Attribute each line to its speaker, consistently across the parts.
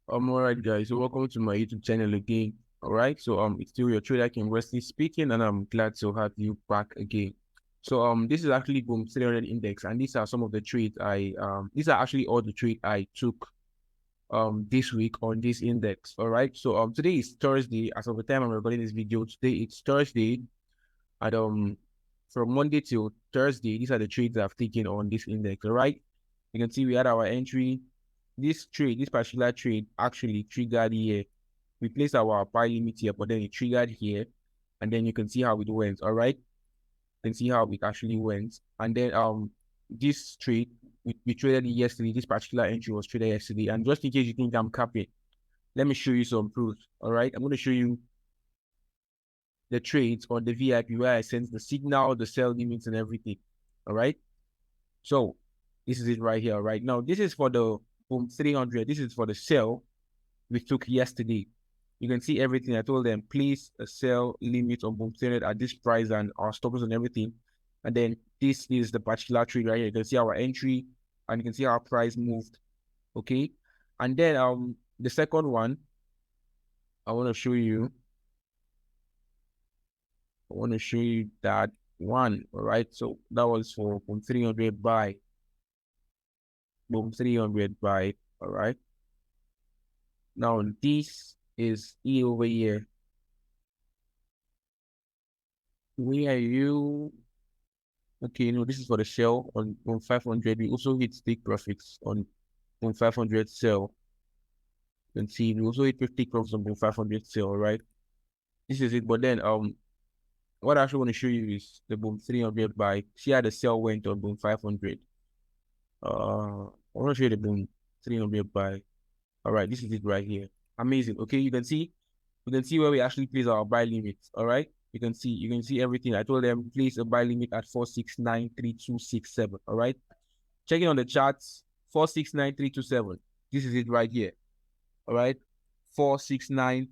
Speaker 1: All right, guys. So welcome to my YouTube channel again. All right. So it's still your trader 𝗕𝗿𝗄𝗃 speaking, and I'm glad to have you back again. So this is actually Boom 300 index, and these are some of the trades these are actually all the trades I took this week on this index. All right. So today is Thursday. As of the time I'm recording this video, today it's Thursday, and from Monday till Thursday, these are the trades I've taken on this index. All right. You can see we had our entry. This particular trade actually triggered here. We placed our buy limit here, but then it triggered here, and then you can see how it went. All right, you can see how it actually went. And then this trade we traded it yesterday. This particular entry was traded yesterday, and just in case you think I'm capping, let me show you some proof. All right, I'm going to show you the trades on the VIP where I sent the signal, the sell limits, and everything. All right, so this is it right here. Right now, this is for the Boom 300. This is for the sell we took yesterday. You can see everything. I told them, place a sell limit on Boom 300 at this price and our stop loss and everything. And then this is the particular trade right here. You can see our entry and you can see our price moved. Okay. And then the second one, I want to show you. I want to show you that one. All right. So that was for Boom 300 buy. Boom 300 buy. All right. Now this is E over here. Where are you? Okay, no, this is for the sell on 500. We also hit take profits on 500 sell. You can see we also hit take profits on 500 sell, right? This is it. But then what I actually want to show you is the Boom 300 buy. See how the sell went on Boom 500. I want to show you the Boom 300 buy. All right, this is it right here. Amazing. Okay, you can see where we actually place our buy limits. All right, you can see everything. I told them place a buy limit at 4693267. All right, checking on the charts, 4693267. This is it right here. All right, 469.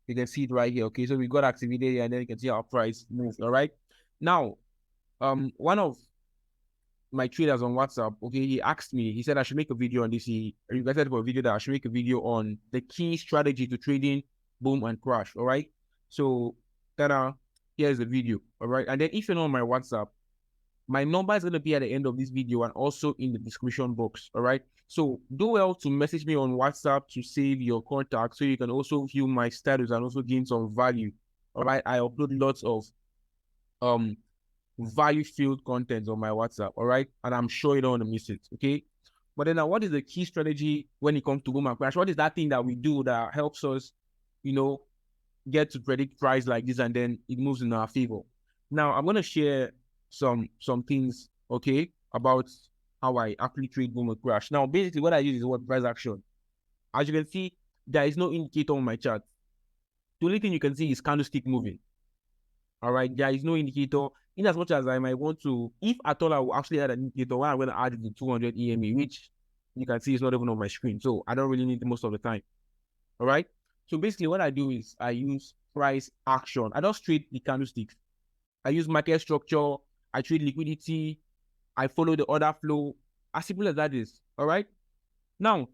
Speaker 1: You can see it right here. Okay, so we got activated here, and then you can see our price moved. All right, now one of my traders on WhatsApp, okay, he asked me, he said I should make a video on this. He requested for a video that I should make a video on the key strategy to trading boom and crash. All right, so here's the video. All right, and then if you're not on my WhatsApp, my number is going to be at the end of this video and also in the description box. All right, so do well to message me on WhatsApp to save your contact so you can also view my status and also gain some value. All right, I upload lots of value-filled content on my WhatsApp, all right? And I'm sure you don't want to miss it, okay? But then now, what is the key strategy when it comes to boom and crash? What is that thing that we do that helps us, get to predict price like this and then it moves in our favor? Now, I'm going to share some things, okay, about how I actually trade boom and crash. Now, basically, what I use is what price action. As you can see, there is no indicator on my chart. The only thing you can see is candlestick moving. All right, there is no indicator. In as much as I might want to, if at all I will actually add an indicator, when I'm going to add the 200 EMA, which you can see is not even on my screen. So I don't really need it most of the time. All right. So basically what I do is I use price action. I don't trade the candlesticks. I use market structure. I trade liquidity. I follow the order flow. As simple as that is. All right. Now,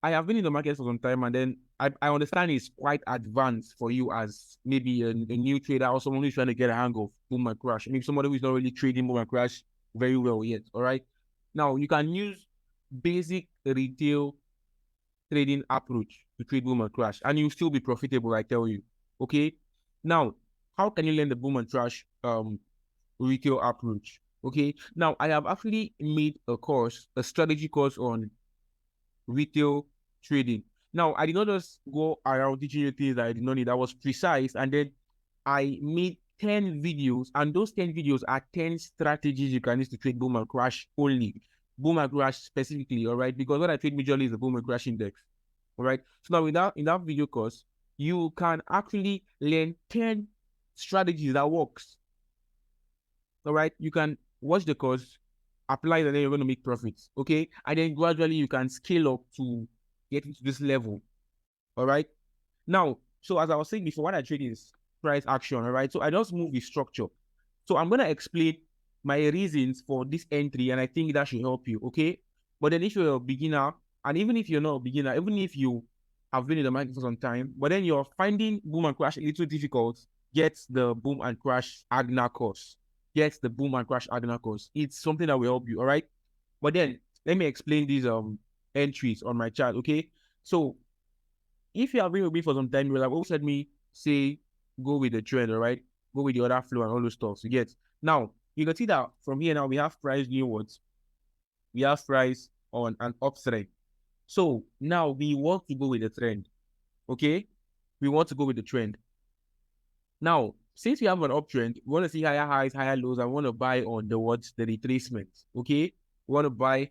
Speaker 1: I have been in the market for some time, and then I understand it's quite advanced for you as maybe a new trader or someone who's trying to get a hang of boom and crash. Maybe somebody who's not really trading boom and crash very well yet. All right. Now, you can use basic retail trading approach to trade boom and crash, and you'll still be profitable, I tell you. Okay. Now, how can you learn the boom and crash retail approach? Okay. Now, I have actually made a course, a strategy course on retail trading. Now, I did not just go around teaching you things that I did not need. I was precise, and then I made 10 videos, and those 10 videos are 10 strategies you can use to trade boom and crash only. Boom and crash specifically, all right? Because what I trade majorly is the boom and crash index, all right? So now in that video course, you can actually learn 10 strategies that works, all right? You can watch the course, apply it, and then you're going to make profits, okay? And then gradually you can scale up to get into this level. All right. Now, so as I was saying before, what I trade is price action. All right. So I just move the structure. So I'm going to explain my reasons for this entry, and I think that should help you. Okay. But then if you're a beginner, and even if you're not a beginner, even if you have been in the market for some time, but then you're finding boom and crash a little difficult, get the boom and crash Agna course. Get the boom and crash Agna course. It's something that will help you, all right? But then let me explain these entries on my chart, okay? So if you have been with me for some time, you will have also heard me say go with the trend, all right? Go with the order flow and all those stuff. You get now you can see that from here now we have price doing what? We have price on an uptrend. So now we want to go with the trend. Okay, we want to go with the trend. Now, since we have an uptrend, we want to see higher highs, higher lows. I want to buy on the what? The retracement. Okay, we want to buy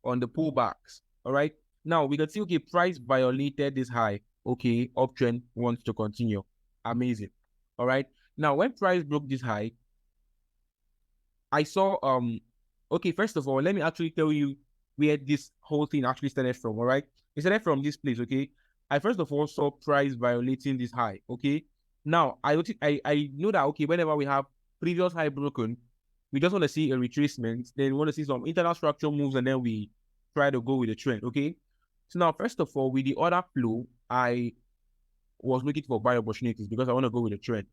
Speaker 1: on the pullbacks. All right. Now we can see, okay, price violated this high. Okay, uptrend wants to continue. Amazing. All right. Now when price broke this high, I saw okay, first of all, let me actually tell you where this whole thing actually started from. All right, it started from this place. Okay, I first of all saw price violating this high. Okay, now I know that, okay, whenever we have previous high broken, we just want to see a retracement, then we want to see some internal structural moves, and then we try to go with the trend. Okay, so now first of all, with the order flow, I was looking for buy opportunities because I want to go with the trend.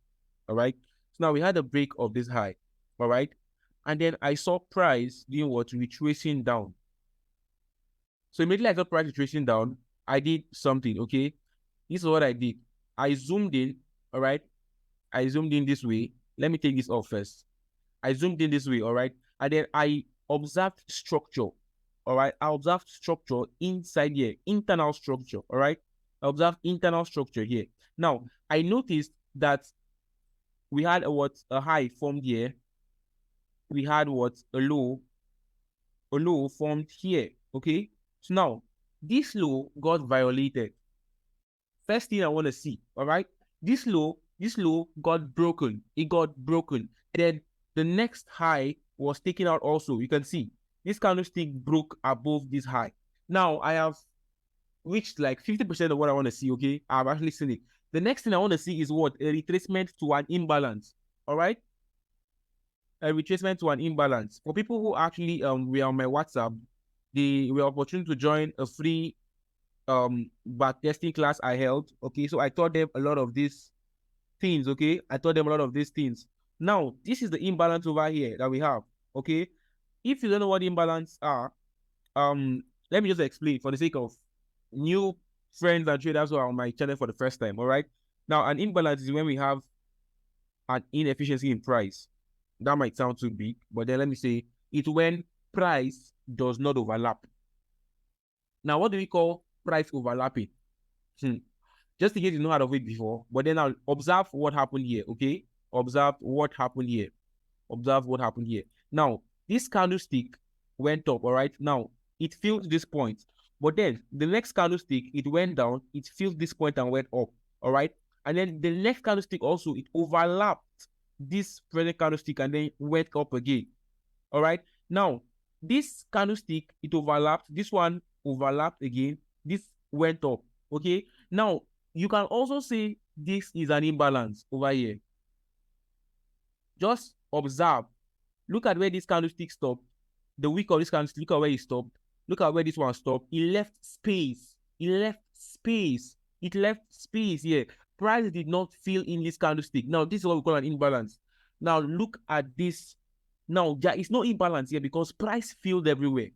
Speaker 1: All right, so now we had a break of this high. All right, and then I saw price doing what? Retracing down. So immediately I saw price retracing down, I did something. Okay, this is what I did. I zoomed in. All right, I zoomed in this way. Let me take this off first. I zoomed in this way. All right, and then I observed structure. All right, I observed structure inside here, internal structure. All right, I observed internal structure here. Now I noticed that we had a high formed here. We had what? A low formed here. Okay, so now this low got violated. First thing I want to see, all right, this low got broken. It got broken. Then the next high was taken out also. You can see this candlestick broke above this high. Now I have reached like 50% of what I want to see. Okay, I've actually seen it. The next thing I want to see is what? A retracement to an imbalance. All right, a retracement to an imbalance. For people who actually were on my WhatsApp, they were opportunity to join a free backtesting class I held. Okay, so I taught them a lot of these things. Okay, I taught them a lot of these things. Now this is the imbalance over here that we have. Okay, if you don't know what imbalance are, let me just explain for the sake of new friends and traders who are on my channel for the first time. All right, now an imbalance is when we have an inefficiency in price. That might sound too big, but then let me say it's when price does not overlap. Now, what do we call price overlapping? Just in case you know how to it before, but then I'll observe what happened here. Okay, observe what happened here. Observe what happened here. Now, this candlestick went up. All right, now it filled this point, but then the next candlestick, it went down, it filled this point and went up. All right, and then the next candlestick also, it overlapped this present candlestick and then went up again. All right, now this candlestick, it overlapped, this one overlapped again, this went up. Okay, now you can also say this is an imbalance over here. Just observe, look at where this candlestick stopped, the wick of this candlestick, look at where it stopped, look at where this one stopped. It left space, it left space here. Price did not fill in this candlestick. Now this is what we call an imbalance. Now look at this. Now there is no imbalance here because price filled everywhere.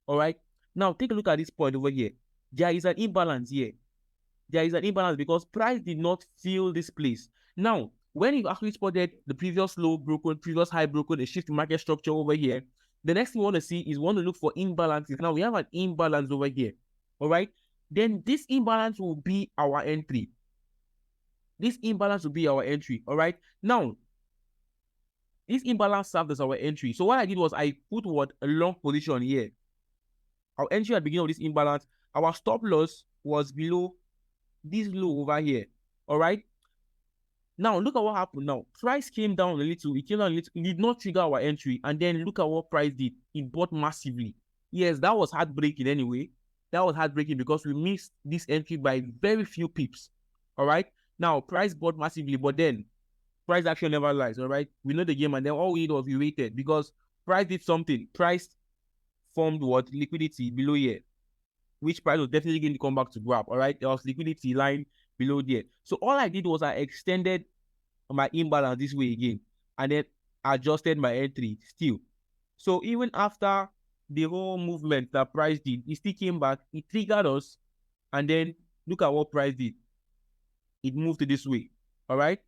Speaker 1: All right, now take a look at this point over here. There is an imbalance here. There is an imbalance because price did not fill this place. Now when you actually spotted the previous low broken, previous high broken, a shift in market structure over here, the next thing we want to see is we want to look for imbalances. Now we have an imbalance over here. All right, then this imbalance will be our entry. This imbalance will be our entry. All right, now this imbalance served as our entry. So what I did was I put what? A long position here. Our entry at the beginning of this imbalance, our stop loss was below this low over here. All right, now look at what happened. Now price came down a little, it came down a little, it did not trigger our entry, and then look at what price did. It bought massively. Yes, that was heartbreaking anyway. That was heartbreaking because we missed this entry by very few pips. All right, now price bought massively, but then price action never lies. All right, we know the game, and then all we did was we waited because price did something. Price formed what? Liquidity below here. which price was definitely going to come back to grab. All right, there was liquidity line below there. So all I did was I extended my imbalance this way again, and then adjusted my entry still. So even after the whole movement that price did, it still came back, it triggered us, and then look at what price did. It moved this way. All right.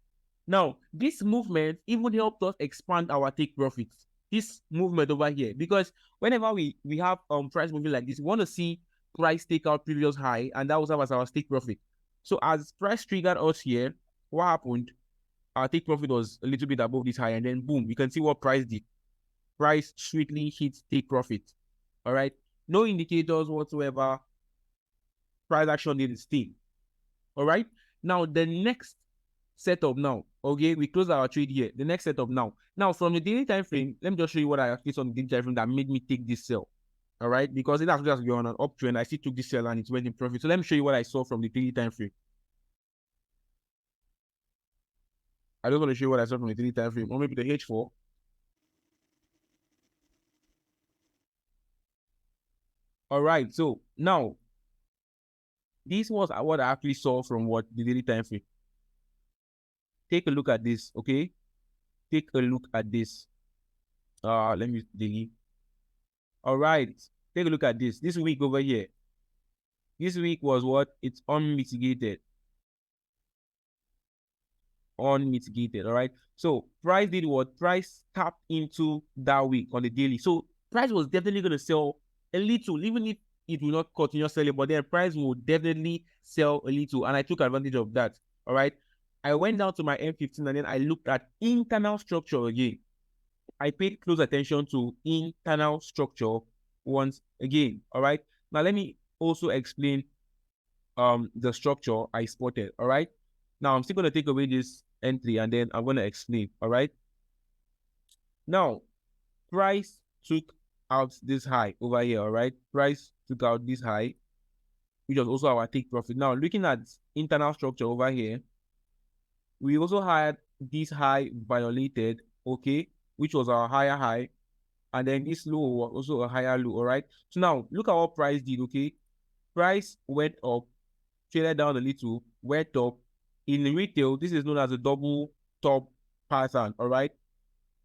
Speaker 1: Now, this movement even helped us expand our take profits. This movement over here, because whenever we have price moving like this, we want to see price take out previous high, and that was our take profit. So as price triggered us here, what happened? Our take profit was a little bit above this high, and then boom, you can see what price did. Price strictly hits take profit. All right, no indicators whatsoever. Price action didn't stay. All right, now the next setup now. Okay, we close our trade here. The next setup now. Now from the daily time frame, let me just show you what I actually saw on the daily time frame that made me take this sell. All right, because it actually has been on an uptrend. I still took this sell and it went in profit. So let me show you what I saw from the daily time frame. I just want to show you what I saw from the daily time frame, or maybe the H4. All right, so now this was what I actually saw from what the daily time frame. Take a look at this, okay? Take a look at this. Let me delete. All right, take a look at this. This week over here. This week was what? It's unmitigated. Unmitigated, all right? So price did what? Price tapped into that week on the daily. So price was definitely going to sell a little, even if it will not continue selling, but then price will definitely sell a little. And I took advantage of that, all right? I went down to my M15 and then I looked at internal structure again. I paid close attention to internal structure once again, all right? Now, let me also explain the structure I spotted, all right? Now, I'm still going to take away this entry and then I'm going to explain, all right? Now, price took out this high over here, all right? Price took out this high, which was also our take profit. Now, looking at internal structure over here, we also had this high violated, okay, which was our higher high, and then this low was also a higher low, all right? So now, look at what price did, okay? Price went up, traded down a little, went up. In retail, this is known as a double top pattern, all right?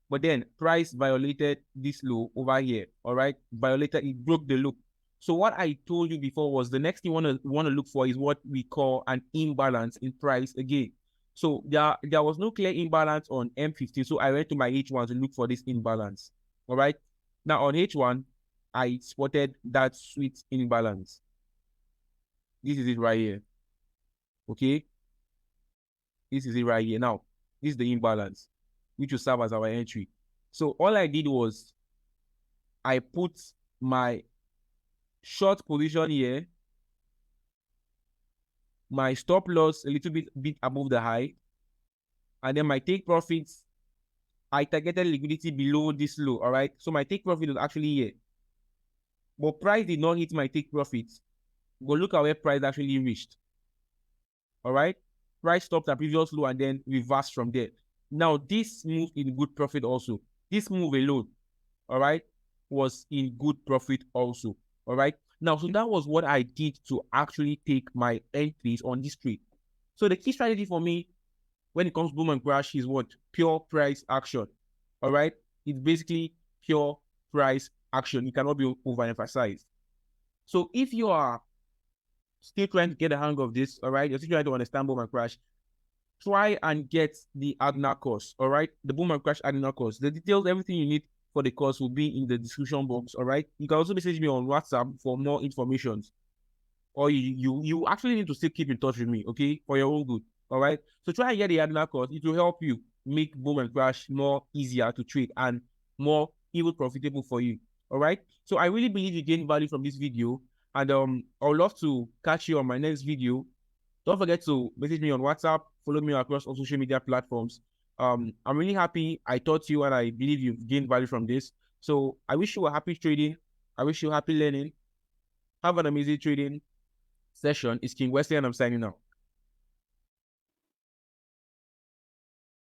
Speaker 1: But then price violated this low over here, all right? Violated, it broke the low. So what I told you before was the next thing you want to look for is what we call an imbalance in price again. So there was no clear imbalance on M15, so I went to my H1 to look for this imbalance, all right? Now on H1, I spotted that sweet imbalance. This is it right here, okay? This is it right here. Now, this is the imbalance, which will serve as our entry. So all I did was I put my short position here, my stop loss a little bit above the high, and then my take profits, I targeted liquidity below this low, all right? So my take profit was actually here. But price did not hit my take profits. Go look at where price actually reached, all right? Price stopped at previous low and then reversed from there. Now, this move in good profit also. This move alone, all right, was in good profit also, all right? Now, so that was what I did to actually take my entries on this trade. So the key strategy for me when it comes to boom and crash is what? Pure price action, all right? It's basically pure price action. It cannot be overemphasized. So if you are still trying to get a hang of this, all right, you're still trying to understand boom and crash, try and get the Agna course, all right? The boom and crash Agna course. The details, everything you need for the course will be in the description box, all right? You can also message me on WhatsApp for more information. Or you actually need to still keep in touch with me, okay? For your own good, all right? So try and get the Agna course. It will help you make boom and crash more easier to trade and more even profitable for you, all right? So I really believe you gained value from this video. And I would love to catch you on my next video. Don't forget to message me on WhatsApp, follow me across all social media platforms. I'm really happy I taught you and I believe you've gained value from this. So I wish you a happy trading. I wish you happy learning. Have an amazing trading session. It's King Wesley and I'm signing out.